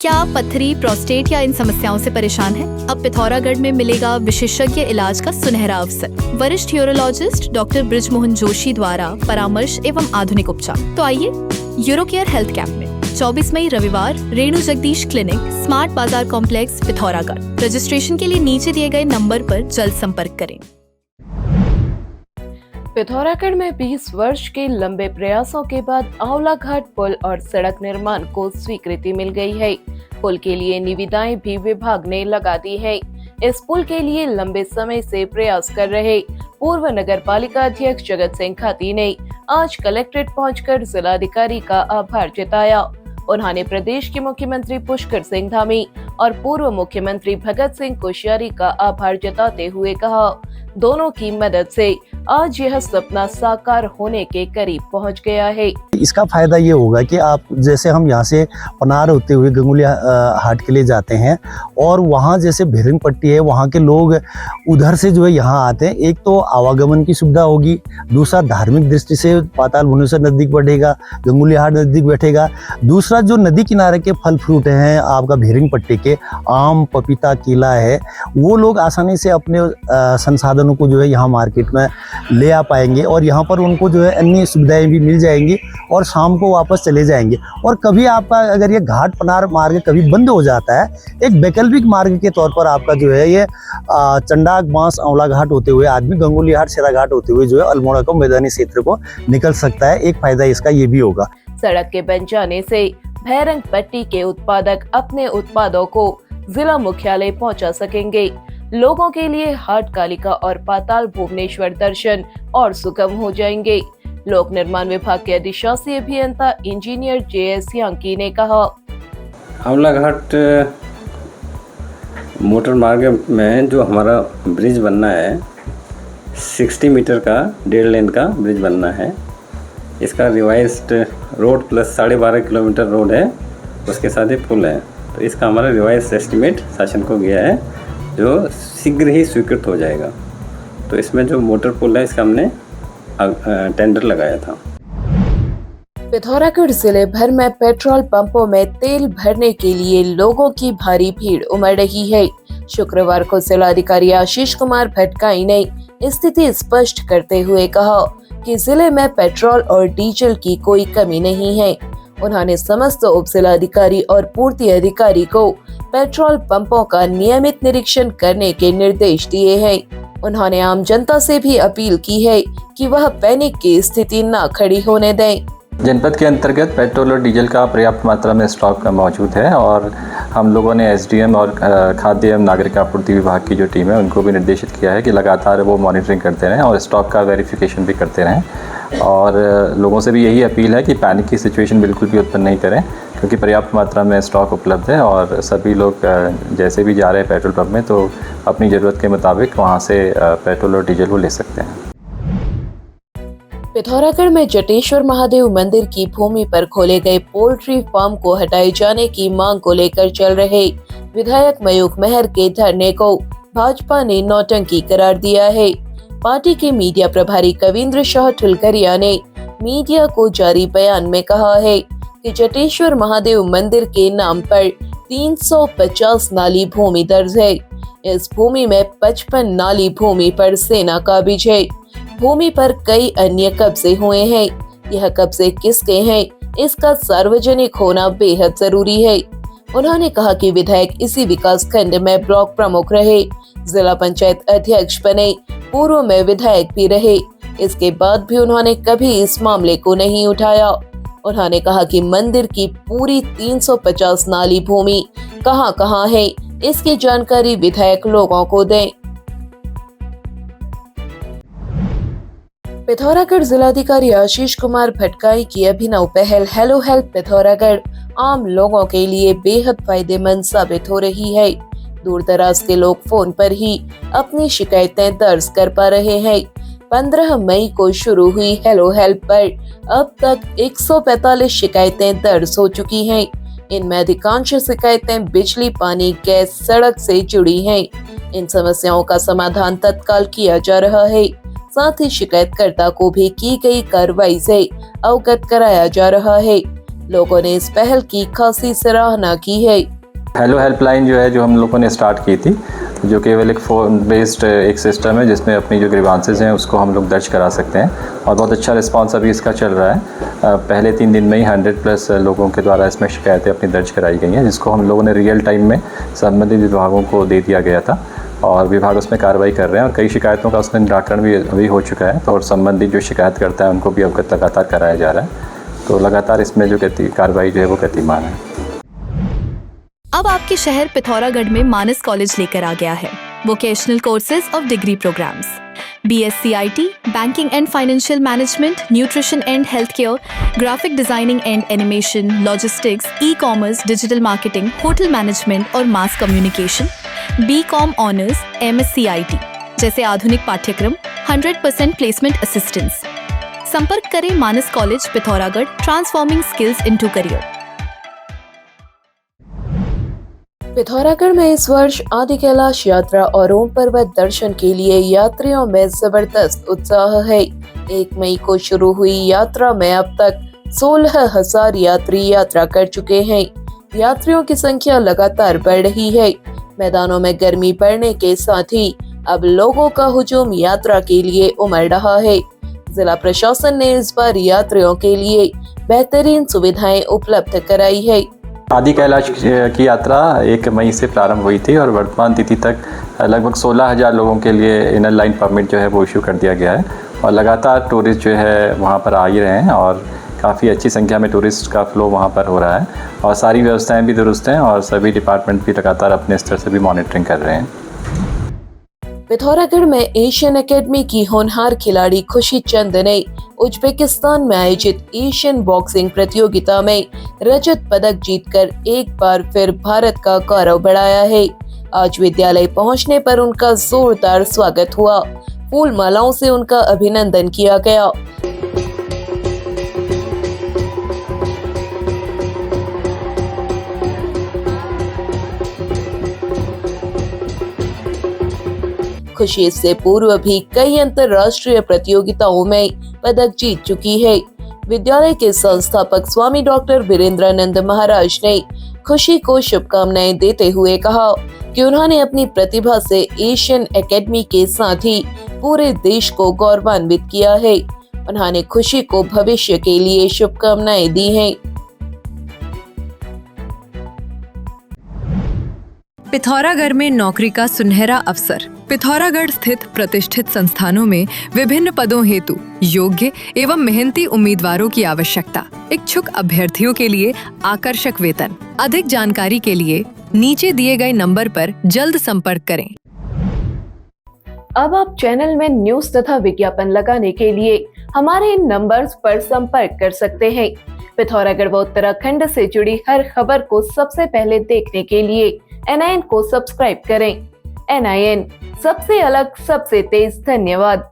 क्या आप पथरी, प्रोस्टेट या इन समस्याओं से परेशान हैं? अब पिथौरागढ़ में मिलेगा विशेषज्ञ इलाज का सुनहरा अवसर। वरिष्ठ यूरोलॉजिस्ट डॉक्टर बृजमोहन जोशी द्वारा परामर्श एवं आधुनिक उपचार। तो आइए यूरोकेयर हेल्थ कैंप में 24 मई रविवार रेणु जगदीश क्लिनिक, स्मार्ट बाजार कॉम्प्लेक्स, पिथौरागढ़। रजिस्ट्रेशन के लिए नीचे दिए गए नंबर पर जल्द संपर्क करें। पिथौरागढ़ में 20 वर्ष के लंबे प्रयासों के बाद आंवला घाट पुल और सड़क निर्माण को स्वीकृति मिल गई है। पुल के लिए निविदाएं भी विभाग ने लगा दी है। इस पुल के लिए लंबे समय से प्रयास कर रहे पूर्व नगर पालिका अध्यक्ष जगत सिंह खाती ने आज कलेक्ट्रेट पहुंचकर जिलाधिकारी का आभार जताया। उन्होंने प्रदेश के मुख्यमंत्री पुष्कर सिंह धामी और पूर्व मुख्यमंत्री भगत सिंह कोश्यारी का आभार जताते हुए कहा, दोनों की मदद से आज यह सपना साकार होने के करीब पहुंच गया है। इसका फायदा ये होगा कि आप जैसे हम यहाँ से पनार होते हुए गंगुली हाट के लिए जाते हैं और वहाँ जैसे भिरंग पट्टी है, वहाँ के लोग उधर से जो है यहाँ आते हैं। एक तो आवागमन की सुविधा होगी, दूसरा धार्मिक दृष्टि से पाताल भुवनेश्वर नजदीक बढ़ेगा, गंगुली हाट नजदीक बैठेगा। दूसरा जो नदी किनारे के फल फ्रूट हैं आपका भिरंग पट्टी के, आम, पपीता, केला है, वो लोग आसानी से अपने संसाधनों को जो है यहाँ मार्केट में ले आ पाएंगे और यहाँ पर उनको जो है अन्य सुविधाएं भी मिल जाएंगी और शाम को वापस चले जाएंगे। और कभी आपका अगर ये घाट पनार मार्ग कभी बंद हो जाता है, एक वैकल्पिक मार्ग के तौर पर आपका जो है ये चंडाक, बांस, आंवला घाट होते हुए आदमी गंगुली हाट, शेरा घाट होते हुए जो है अल्मोड़ा को मैदानी क्षेत्र को निकल सकता है। एक फायदा इसका ये भी होगा। सड़क के बन जाने से भैरंग पट्टी के उत्पादक अपने उत्पादों को जिला मुख्यालय पहुंचा सकेंगे। लोगों के लिए हाट कालिका और पाताल भुवनेश्वर दर्शन और सुगम हो जाएंगे। लोक निर्माण विभाग के अधिशासी अभियंता इंजीनियर JS यांकी ने कहा, आंवला घाट मोटर मार्ग में जो हमारा ब्रिज बनना है 60 मीटर का 1.5 लेन का ब्रिज बनना है। इसका revised road plus 12.5 kilometre road है, उसके साथ ही पुल है। तो इसका हमारा रिवाइज्ड एस्टिमेट शासन को गया है जो शीघ्र ही स्वीकृत हो जाएगा। तो इसमें जो मोटर पुल है इसका हमने टेंडर लगाया था। पिथौरागढ़ जिले भर में पेट्रोल पंपों में तेल भरने के लिए लोगों की भारी भीड़ उमड़ रही है। शुक्रवार को जिलाधिकारी आशीष कुमार भटगाई ने स्थिति स्पष्ट करते हुए कहा कि जिले में पेट्रोल और डीजल की कोई कमी नहीं है। उन्होंने समस्त उप जिलाधिकारी और पूर्ति अधिकारी को पेट्रोल पंपों का नियमित निरीक्षण करने के निर्देश दिए हैं। उन्होंने आम जनता से भी अपील की है कि वह पैनिक की स्थिति न खड़ी होने दें। जनपद के अंतर्गत पेट्रोल और डीजल का पर्याप्त मात्रा में स्टॉक मौजूद है और हम लोगों ने SDM और खाद्य एवं नागरिक आपूर्ति विभाग की जो टीम है उनको भी निर्देशित किया है कि लगातार वो मॉनिटरिंग करते रहें और स्टॉक का वेरिफिकेशन भी करते रहें। और लोगों से भी यही अपील है कि पैनिक की सिचुएशन बिल्कुल भी उत्पन्न नहीं करें, क्योंकि पर्याप्त मात्रा में स्टॉक उपलब्ध है और सभी लोग जैसे भी जा रहे हैं पेट्रोल पंप में तो अपनी ज़रूरत के मुताबिक वहाँ से पेट्रोल और डीजल वो ले सकते हैं। पिथौरागढ़ में जटेश्वर महादेव मंदिर की भूमि पर खोले गए पोल्ट्री फार्म को हटाए जाने की मांग को लेकर चल रहे विधायक मयूख मेहर के धरने को भाजपा ने नौटंकी करार दिया है। पार्टी के मीडिया प्रभारी कविंद्र शाह ठुलकरिया ने मीडिया को जारी बयान में कहा है कि जटेश्वर महादेव मंदिर के नाम पर 350 नाली भूमि दर्ज है। इस भूमि में 55 नाली भूमि पर सेना काबिज है। भूमि पर कई अन्य कब्जे हुए हैं। यह कब्जे किसके हैं, इसका सार्वजनिक होना बेहद जरूरी है। उन्होंने कहा कि विधायक इसी विकास खंड में ब्लॉक प्रमुख रहे, जिला पंचायत अध्यक्ष बने, पूर्व में विधायक भी रहे। इसके बाद भी उन्होंने कभी इस मामले को नहीं उठाया। उन्होंने कहा कि मंदिर की पूरी 350 नाली भूमि कहां है, इसकी जानकारी विधायक लोगों को दें। पिथौरागढ़ जिलाधिकारी आशीष कुमार भटगाई की अभिनव पहल हेलो हेल्प पिथौरागढ़ आम लोगों के लिए बेहद फायदेमंद साबित हो रही है। दूर दराज के लोग फोन पर ही अपनी शिकायतें दर्ज कर पा रहे हैं। 15 मई को शुरू हुई हेलो हेल्प पर अब तक 145 शिकायतें दर्ज हो चुकी हैं। इनमें अधिकांश शिकायतें बिजली, पानी, गैस, सड़क से जुड़ी हैं। इन समस्याओं का समाधान तत्काल किया जा रहा है। साथ ही शिकायतकर्ता को भी की गई कार्रवाई से अवगत कराया जा रहा है। लोगों ने इस पहल की खासी सराहना की है। हेलो हेल्पलाइन जो है, जो हम लोगों ने स्टार्ट की थी, जो केवल एक फ़ोन बेस्ड एक सिस्टम है जिसमें अपनी जो ग्रीवांसेस हैं उसको हम लोग दर्ज करा सकते हैं, और बहुत अच्छा रिस्पांस अभी इसका चल रहा है। पहले 3 दिन में ही 100+ लोगों के द्वारा इसमें शिकायतें अपनी दर्ज कराई गई हैं, जिसको हम लोगों ने रियल टाइम में संबंधित विभागों को दे दिया गया था, और विभाग उसमें कार्रवाई कर रहे हैं, और कई शिकायतों का उसमें निराकरण भी अभी हो चुका है। तो और संबंधित जो शिकायत करता है उनको भी अवगत लगातार कराया जा रहा है। तो लगातार इसमें जो कार्रवाई जो है वो गतिमान है। अब आपके शहर पिथौरागढ़ में मानस कॉलेज लेकर आ गया है वोकेशनल कोर्सेज और degree programs, BSc IT, banking and financial management, nutrition and health care, graphic designing and animation, logistics, e-commerce, digital marketing, hotel management और mass communication, BCom honours, MSc IT जैसे आधुनिक पाठ्यक्रम, 100% placement assistance. संपर्क करें Manas college Pithoragarh, transforming skills into career. Pithoragarh में इस वर्ष आदि कैलाश यात्रा और ओम पर्वत दर्शन के लिए यात्रियों में जबरदस्त उत्साह है। 1 मई को शुरू हुई यात्रा में अब तक 16,000 यात्री यात्रा कर चुके हैं। यात्रियों की संख्या लगातार बढ़ रही है। मैदानों में गर्मी बढ़ने के साथ ही अब लोगों का हुजूम यात्रा के लिए उमड़ रहा है। जिला प्रशासन ने इस बार यात्रियों के लिए बेहतरीन सुविधाएं उपलब्ध कराई है। आदि कैलाश की यात्रा 1 मई से प्रारंभ हुई थी, और वर्तमान तिथि तक लगभग 16,000 लोगों के लिए इनर लाइन परमिट जो है वो इशू कर दिया गया है, और लगातार टूरिस्ट जो है वहाँ पर आ ही रहे हैं, और काफ़ी अच्छी संख्या में टूरिस्ट का फ्लो वहाँ पर हो रहा है, और सारी व्यवस्थाएं भी दुरुस्त हैं, और सभी डिपार्टमेंट भी लगातार अपने स्तर से भी मॉनिटरिंग कर रहे हैं। पिथौरागढ़ में एशियन एकेडमी की होनहार खिलाड़ी खुशी चंद ने उज्बेकिस्तान में आयोजित एशियन बॉक्सिंग प्रतियोगिता में रजत पदक जीतकर एक बार फिर भारत का गौरव बढ़ाया है। आज विद्यालय पहुंचने पर उनका जोरदार स्वागत हुआ। फूल मालाओं से उनका अभिनंदन किया गया। खुशी इससे पूर्व भी कई अंतर्राष्ट्रीय प्रतियोगिताओं में पदक जीत चुकी है। विद्यालय के संस्थापक स्वामी डॉक्टर वीरेंद्रानंद महाराज ने खुशी को शुभकामनाएं देते हुए कहा कि उन्होंने अपनी प्रतिभा से एशियन एकेडमी के साथ ही पूरे देश को गौरवान्वित किया है। उन्होंने खुशी को भविष्य के लिए शुभकामनाएं दी हैं। पिथौरागढ़ में नौकरी का सुनहरा अवसर। पिथौरागढ़ स्थित प्रतिष्ठित संस्थानों में विभिन्न पदों हेतु योग्य एवं मेहनती उम्मीदवारों की आवश्यकता। इच्छुक अभ्यर्थियों के लिए आकर्षक वेतन। अधिक जानकारी के लिए नीचे दिए गए नंबर पर जल्द संपर्क करें। अब आप चैनल में न्यूज तथा विज्ञापन लगाने के लिए हमारे इन नंबर्स पर संपर्क कर सकते हैं। पिथौरागढ़ व उत्तराखंड से जुड़ी हर खबर को सबसे पहले देखने के लिए NIN को सब्सक्राइब करें। NIN, सबसे अलग, सबसे तेज। धन्यवाद।